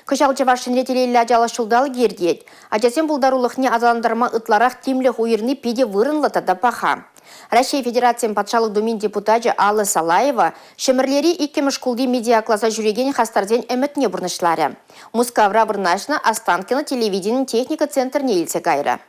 Кышал жавашын ретелейлі жалы шулдалы кердет. Ачасен бұлдарулықны азаландырма ытларақ темлі ойырны педе вырынлыта да паха. Россия Федерациян патшалық думин депутаты Алла Салаева шемірлері иккеміш кулди медиа класса жүреген хастарден әмітне бұрнышлары. Мускавра бұрнашына Останкино телевидениен техника центр нейлсе кайры.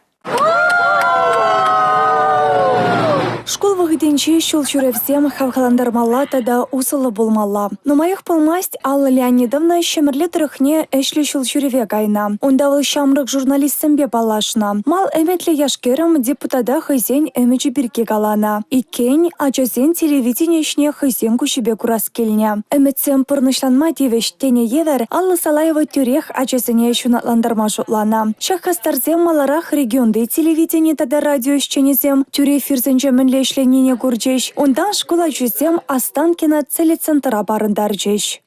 Школ вағыденче шул жүревзем хавхаландармалла тада усылы болмалла. Но моих полмасть Алла Леонидовна шемірлі тұрықне әшлі шул жүреве гайна. Онда ол шамрық журналистсембе балашна. Мал әметлі яшкерім депутада хызен әмечі бірге галана. Иккен ачазен телевидениешне хызен күшібе курас келіне. Әметсем пұрнышланма девештене евер Алла Салаева тюрех ачазене шунатландарма жұтлана. Шахастарзем маларах регионды телевидение тада радио ішченезем тюре фирзенже Лешленіне көрджеш. Ондан школа жүзем Останкино телецентра барындар жеш.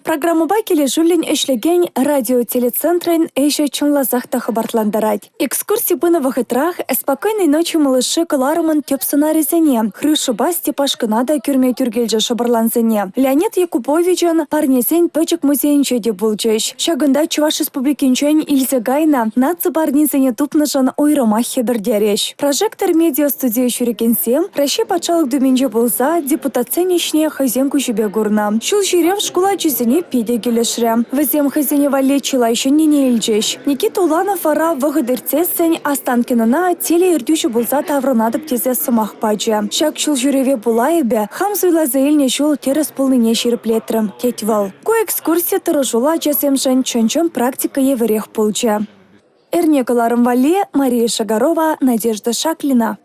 Программаба келе жүлін эшлеген радио-телецентрын эйше чынлазақта хабартландарать. Экскурсии бына вахытрах «Спокойной ночи, малыши» кыларымын тепсына резене. Хрышыба Степашкына да күрме түргелжі шабарланзене. Леонид Якубовичын парнезен пөчік музейінче де бұлжеш. Шагында Чуваш республикинчен Ильзе Гайна наци парнезене тупнышын ойрама хебірдереш. Прожектор медиа-студия шүрекенсем Раши патшалық дүменже болса депутатсенешне хазен күшібе гурна. Шул жирев школа жүзіне пиде келешрем. Візем хазене вале чилайшын нене илжеш. Никита Уланов ара вғыдырцесен Останкинына теле үрдюші болса таврынадып тезе сымақ паджы. Шак шул жүреве булайбе, хам зуйлаза елне шул терес пулныне шеріплетрім. Кетвал. Ко экскурсия тұрыжула жасемшын чын-чын практика еверех пулчы. Эрнекаларым Вале, Мария Шагарова, Надежда Шаклина.